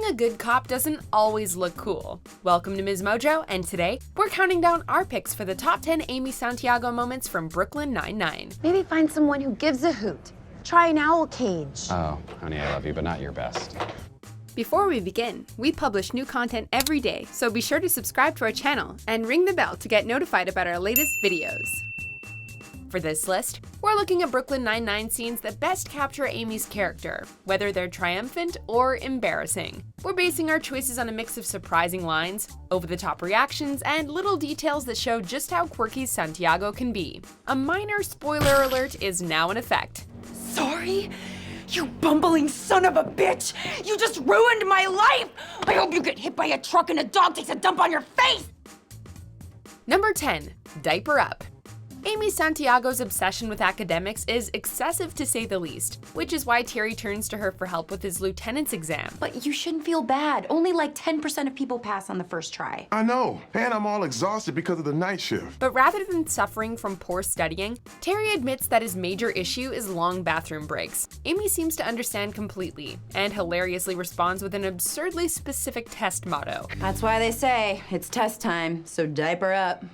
Being a good cop doesn't always look cool. Welcome to MsMojo, and today, we're counting down our picks for the top 10 Amy Santiago moments from Brooklyn Nine-Nine. Maybe find someone who gives a hoot. Try an owl cage. Oh, honey, I love you, but not your best. Before we begin, we publish new content every day, so be sure to subscribe to our channel and ring the bell to get notified about our latest videos. For this list, we're looking at Brooklyn Nine-Nine scenes that best capture Amy's character, whether they're triumphant or embarrassing. We're basing our choices on a mix of surprising lines, over-the-top reactions, and little details that show just how quirky Santiago can be. A minor spoiler alert is now in effect. Sorry? You bumbling son of a bitch! You just ruined my life! I hope you get hit by a truck and a dog takes a dump on your face! Number 10. Diaper Up. Amy Santiago's obsession with academics is excessive to say the least, which is why Terry turns to her for help with his lieutenant's exam. But you shouldn't feel bad. Only like 10% of people pass on the first try. I know, and I'm all exhausted because of the night shift. But rather than suffering from poor studying, Terry admits that his major issue is long bathroom breaks. Amy seems to understand completely, and hilariously responds with an absurdly specific test motto. That's why they say it's test time, so diaper up.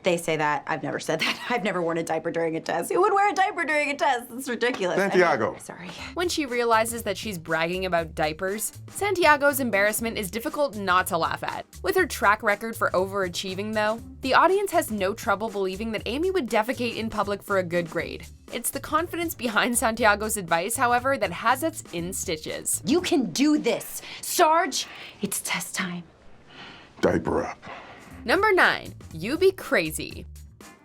They say that. I've never said that. I've never worn a diaper during a test. Who would wear a diaper during a test? It's ridiculous. Santiago. Sorry. When she realizes that she's bragging about diapers, Santiago's embarrassment is difficult not to laugh at. With her track record for overachieving, though, the audience has no trouble believing that Amy would defecate in public for a good grade. It's the confidence behind Santiago's advice, however, that has us in stitches. You can do this. Sarge, it's test time. Diaper up. Number 9. You be crazy.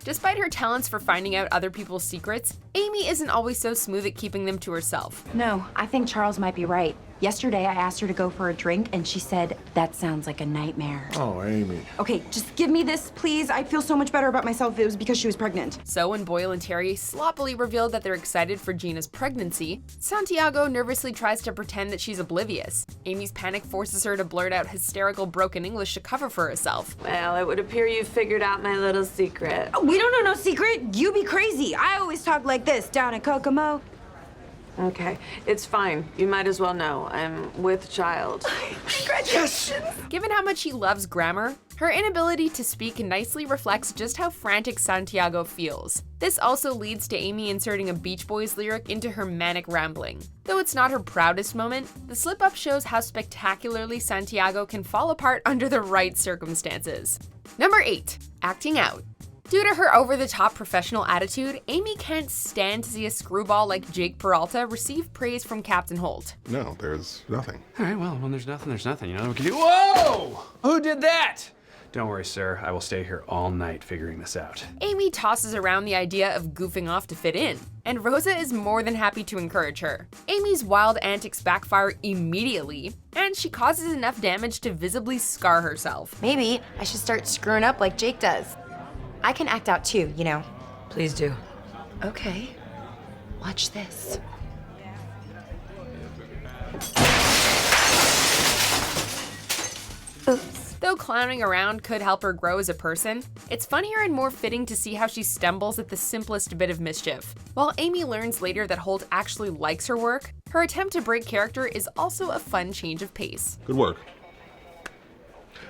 Despite her talents for finding out other people's secrets, Amy isn't always so smooth at keeping them to herself. No, I think Charles might be right. Yesterday, I asked her to go for a drink, and she said, that sounds like a nightmare. Oh, Amy. Okay, just give me this, please. I feel so much better about myself if it was because she was pregnant. So when Boyle and Terry sloppily reveal that they're excited for Gina's pregnancy, Santiago nervously tries to pretend that she's oblivious. Amy's panic forces her to blurt out hysterical broken English to cover for herself. Well, it would appear you figured out my little secret. Oh, we don't know no secret. You be crazy. I always talk like this down at Kokomo. Okay, it's fine. You might as well know. I'm with child. Congratulations. Given how much she loves grammar, her inability to speak nicely reflects just how frantic Santiago feels. This also leads to Amy inserting a Beach Boys lyric into her manic rambling. Though it's not her proudest moment, the slip-up shows how spectacularly Santiago can fall apart under the right circumstances. Number 8. Acting out. Due to her over-the-top professional attitude, Amy can't stand to see a screwball like Jake Peralta receive praise from Captain Holt. No, there's nothing. All right, well, when there's nothing, there's nothing. You know what we can do? Whoa! Who did that? Don't worry, sir. I will stay here all night figuring this out. Amy tosses around the idea of goofing off to fit in, and Rosa is more than happy to encourage her. Amy's wild antics backfire immediately, and she causes enough damage to visibly scar herself. Maybe I should start screwing up like Jake does. I can act out too, you know. Please do. Okay. Watch this. Oops. Though clowning around could help her grow as a person, it's funnier and more fitting to see how she stumbles at the simplest bit of mischief. While Amy learns later that Holt actually likes her work, her attempt to break character is also a fun change of pace. Good work.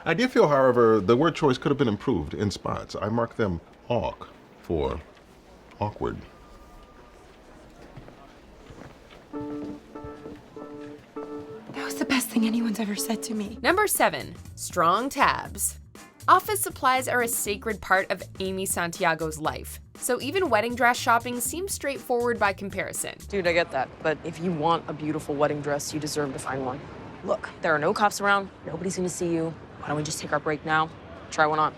I did feel, however, the word choice could have been improved in spots. I marked them awk for awkward. That was the best thing anyone's ever said to me. Number 7. Strong tabs. Office supplies are a sacred part of Amy Santiago's life, so even wedding dress shopping seems straightforward by comparison. Dude, I get that, but if you want a beautiful wedding dress, you deserve to find one. Look, there are no cops around, nobody's gonna see you. Why don't we just take our break now? Try one on,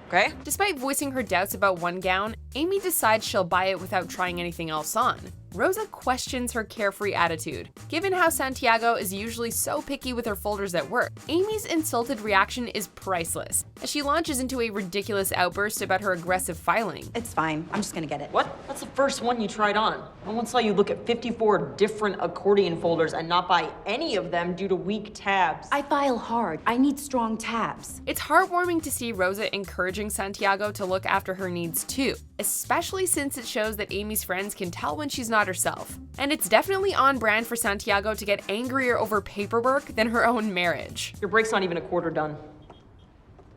okay? Despite voicing her doubts about one gown, Amy decides she'll buy it without trying anything else on. Rosa questions her carefree attitude. Given how Santiago is usually so picky with her folders at work, Amy's insulted reaction is priceless, as she launches into a ridiculous outburst about her aggressive filing. It's fine. I'm just gonna get it. What? That's the first one you tried on. No one saw you look at 54 different accordion folders and not buy any of them due to weak tabs. I file hard. I need strong tabs. It's heartwarming to see Rosa encouraging Santiago to look after her needs too, especially since it shows that Amy's friends can tell when she's not herself. And it's definitely on brand for Santiago to get angrier over paperwork than her own marriage. Your break's not even a quarter done.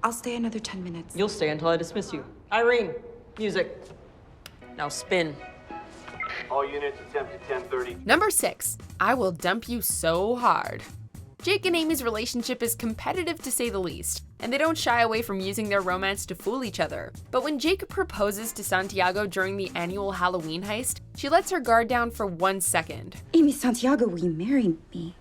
I'll stay another 10 minutes. You'll stay until I dismiss you. Irene, music. Now spin. All units attempt at 10:30. Number 6, I will dump you so hard. Jake and Amy's relationship is competitive to say the least, and they don't shy away from using their romance to fool each other. But when Jake proposes to Santiago during the annual Halloween heist, she lets her guard down for 1 second. Amy Santiago, will you marry me?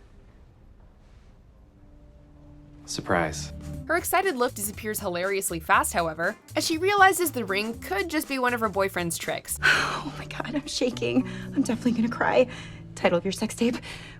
Surprise. Her excited look disappears hilariously fast, however, as she realizes the ring could just be one of her boyfriend's tricks. Oh my God, I'm shaking. I'm definitely gonna cry. Title of your sex tape.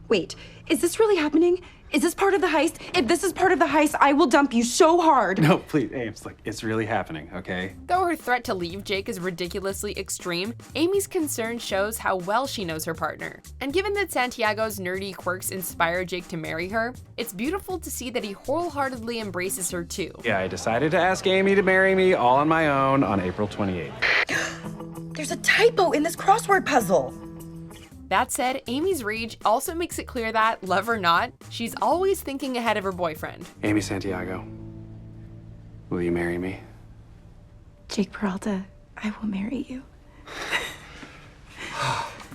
Wait, is this really happening? Is this part of the heist? If this is part of the heist, I will dump you so hard. No, please, Ames, like, it's really happening, okay? Though her threat to leave Jake is ridiculously extreme, Amy's concern shows how well she knows her partner. And given that Santiago's nerdy quirks inspire Jake to marry her, it's beautiful to see that he wholeheartedly embraces her too. Yeah, I decided to ask Amy to marry me all on my own on April 28th. There's a typo in this crossword puzzle. That said, Amy's rage also makes it clear that, love or not, she's always thinking ahead of her boyfriend. Amy Santiago, will you marry me? Jake Peralta, I will marry you.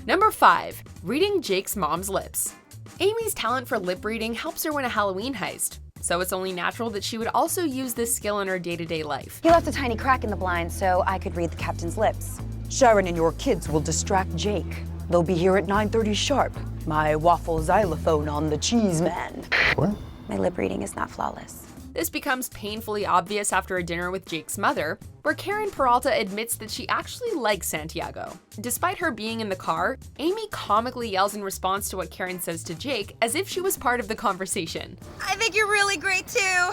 Number 5, reading Jake's mom's lips. Amy's talent for lip reading helps her win a Halloween heist, so it's only natural that she would also use this skill in her day-to-day life. He left a tiny crack in the blind so I could read the captain's lips. Sharon and your kids will distract Jake. They'll be here at 9:30 sharp. My waffle xylophone on the cheese man. What? My lip reading is not flawless. This becomes painfully obvious after a dinner with Jake's mother, where Karen Peralta admits that she actually likes Santiago. Despite her being in the car, Amy comically yells in response to what Karen says to Jake as if she was part of the conversation. I think you're really great too.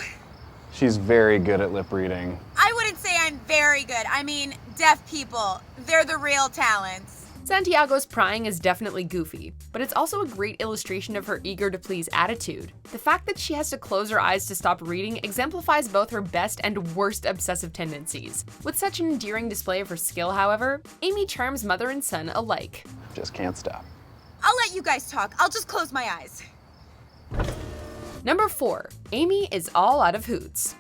She's very good at lip reading. I wouldn't say I'm very good. I mean, deaf people, they're the real talents. Santiago's prying is definitely goofy, but it's also a great illustration of her eager-to-please attitude. The fact that she has to close her eyes to stop reading exemplifies both her best and worst obsessive tendencies. With such an endearing display of her skill, however, Amy charms mother and son alike. Just can't stop. I'll let you guys talk. I'll just close my eyes. Number 4, Amy is all out of hoots.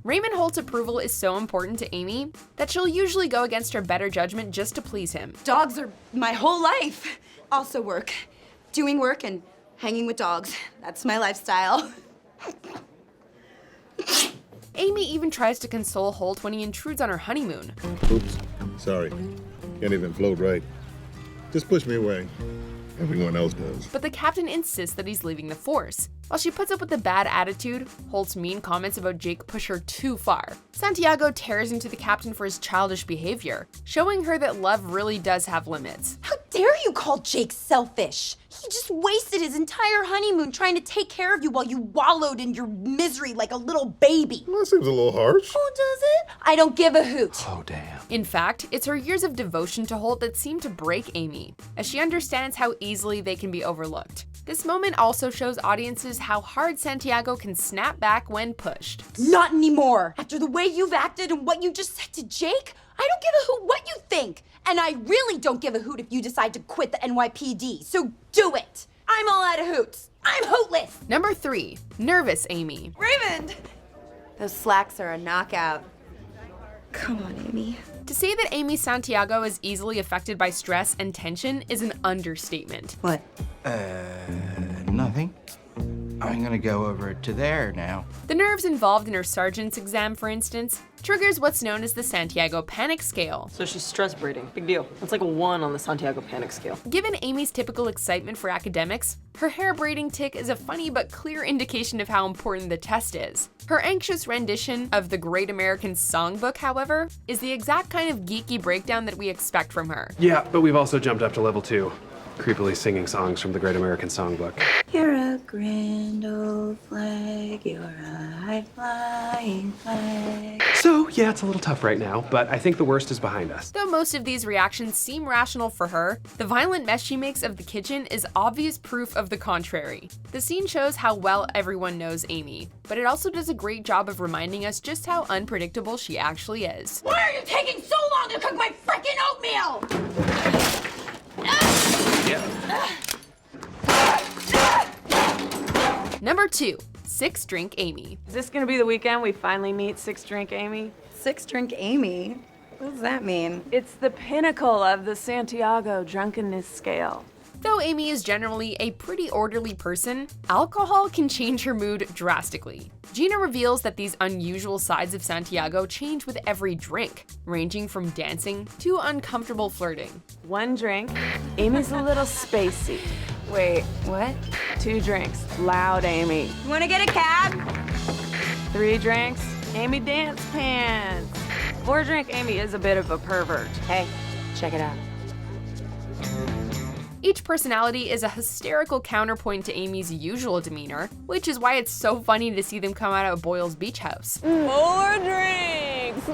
Raymond Holt's approval is so important to Amy that she'll usually go against her better judgment just to please him. Dogs are my whole life. Also work. Doing work and hanging with dogs. That's my lifestyle. Amy even tries to console Holt when he intrudes on her honeymoon. Oops. Sorry. Can't even float right. Just push me away. Everyone else does. But the captain insists that he's leaving the force. While she puts up with the bad attitude, Holt's mean comments about Jake push her too far. Santiago tears into the captain for his childish behavior, showing her that love really does have limits. How dare you call Jake selfish? He just wasted his entire honeymoon trying to take care of you while you wallowed in your misery like a little baby. That seems a little harsh. Who does it? I don't give a hoot. Oh, damn. In fact, it's her years of devotion to Holt that seem to break Amy, as she understands how easily they can be overlooked. This moment also shows audiences how hard Santiago can snap back when pushed. Not anymore. After the way you've acted and what you just said to Jake, I don't give a hoot what you think. And I really don't give a hoot if you decide to quit the NYPD, so do it. I'm all out of hoots. I'm hootless. Number 3, nervous Amy. Raymond! Those slacks are a knockout. Come on, Amy. To say that Amy Santiago is easily affected by stress and tension is an understatement. What? Nothing. I'm gonna go over to there now. The nerves involved in her sergeant's exam, for instance, triggers what's known as the Santiago Panic Scale. So she's stress breeding. Big deal. That's like a 1 on the Santiago Panic Scale. Given Amy's typical excitement for academics, her hair braiding tic is a funny but clear indication of how important the test is. Her anxious rendition of the Great American Songbook, however, is the exact kind of geeky breakdown that we expect from her. Yeah, but we've also jumped up to level 2. creepily singing songs from the Great American Songbook. You're a grand old flag, you're a high-flying flag. So, yeah, it's a little tough right now, but I think the worst is behind us. Though most of these reactions seem rational for her, the violent mess she makes of the kitchen is obvious proof of the contrary. The scene shows how well everyone knows Amy, but it also does a great job of reminding us just how unpredictable she actually is. Why are you taking so long to cook my frickin' oatmeal? Number 2, Sixdrink Amy. Is this gonna be the weekend we finally meet Sixdrink Amy? Sixdrink Amy? What does that mean? It's the pinnacle of the Santiago drunkenness scale. Though Amy is generally a pretty orderly person, alcohol can change her mood drastically. Gina reveals that these unusual sides of Santiago change with every drink, ranging from dancing to uncomfortable flirting. 1 drink, Amy's a little spacey. Wait, what? 2 drinks, loud Amy. You wanna get a cab? 3 drinks, Amy dance pants. 4 drink, Amy is a bit of a pervert. Hey, check it out. Each personality is a hysterical counterpoint to Amy's usual demeanor, which is why it's so funny to see them come out of Boyle's beach house. More drinks!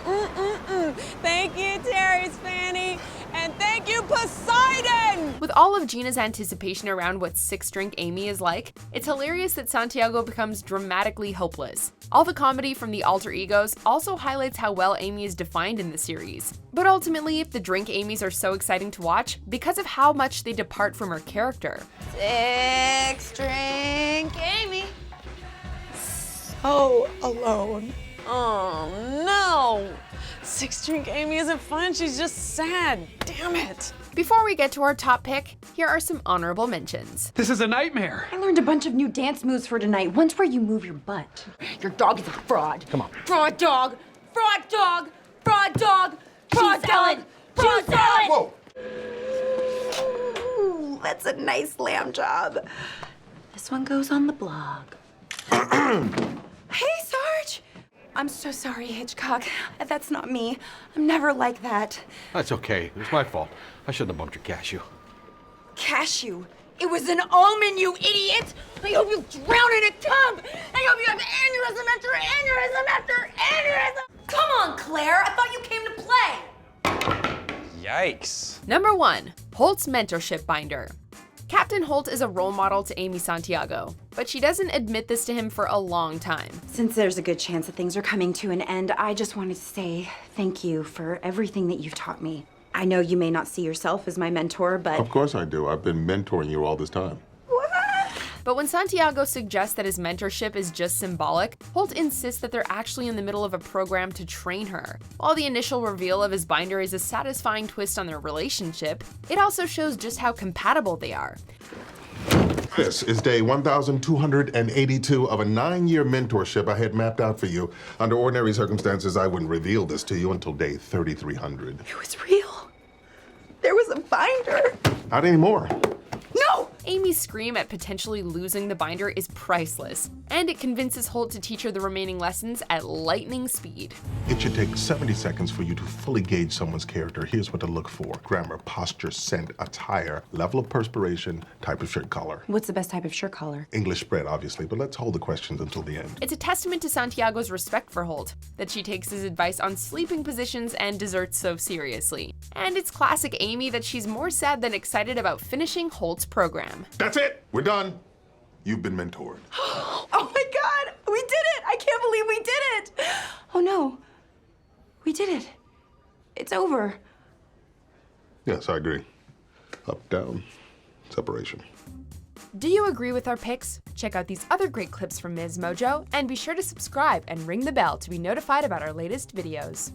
Thank you, Terry's Fanny, and thank you, Poseidon! With all of Gina's anticipation around what Sixdrink Amy is like, it's hilarious that Santiago becomes dramatically hopeless. All the comedy from the alter egos also highlights how well Amy is defined in the series. But ultimately, the drink Amys are so exciting to watch because of how much they depart from her character. Sixdrink Amy. So alone. Oh no! Sixdrink Amy isn't fun, she's just sad. Damn it! Before we get to our top pick, here are some honorable mentions. This is a nightmare. I learned a bunch of new dance moves for tonight. One's where you move your butt. Your dog is a fraud. Come on. Fraud dog. Fraud dog. Fraud dog. Fraud dog. Fraud dog. Whoa! Ooh, that's a nice lamb job. This one goes on the blog. Hey, Sarge. I'm so sorry, Hitchcock. That's not me. I'm never like that. That's okay. It was my fault. I shouldn't have bumped your cashew. Cashew. It was an almond, you idiot! I hope you drown in a tub! I hope you have aneurysm after aneurysm after aneurysm! Come on, Claire! I thought you came to play! Yikes. Number 1, Poults mentorship binder. Captain Holt is a role model to Amy Santiago, but she doesn't admit this to him for a long time. Since there's a good chance that things are coming to an end, I just wanted to say thank you for everything that you've taught me. I know you may not see yourself as my mentor, but... Of course I do. I've been mentoring you all this time. But when Santiago suggests that his mentorship is just symbolic, Holt insists that they're actually in the middle of a program to train her. While the initial reveal of his binder is a satisfying twist on their relationship, it also shows just how compatible they are. This is day 1,282 of a 9-year mentorship I had mapped out for you. Under ordinary circumstances, I wouldn't reveal this to you until day 3,300. It was real. There was a binder. Not anymore. No! Amy's scream at potentially losing the binder is priceless, and it convinces Holt to teach her the remaining lessons at lightning speed. It should take 70 seconds for you to fully gauge someone's character. Here's what to look for: grammar, posture, scent, attire, level of perspiration, type of shirt color. What's the best type of shirt color? English spread, obviously, but let's hold the questions until the end. It's a testament to Santiago's respect for Holt that she takes his advice on sleeping positions and desserts so seriously. And it's classic Amy that she's more sad than excited about finishing Holt's program. That's it! We're done. You've been mentored. Oh my God! We did it! I can't believe we did it! Oh no. We did it. It's over. Yes, I agree. Up, down, separation. Do you agree with our picks? Check out these other great clips from MsMojo, and be sure to subscribe and ring the bell to be notified about our latest videos.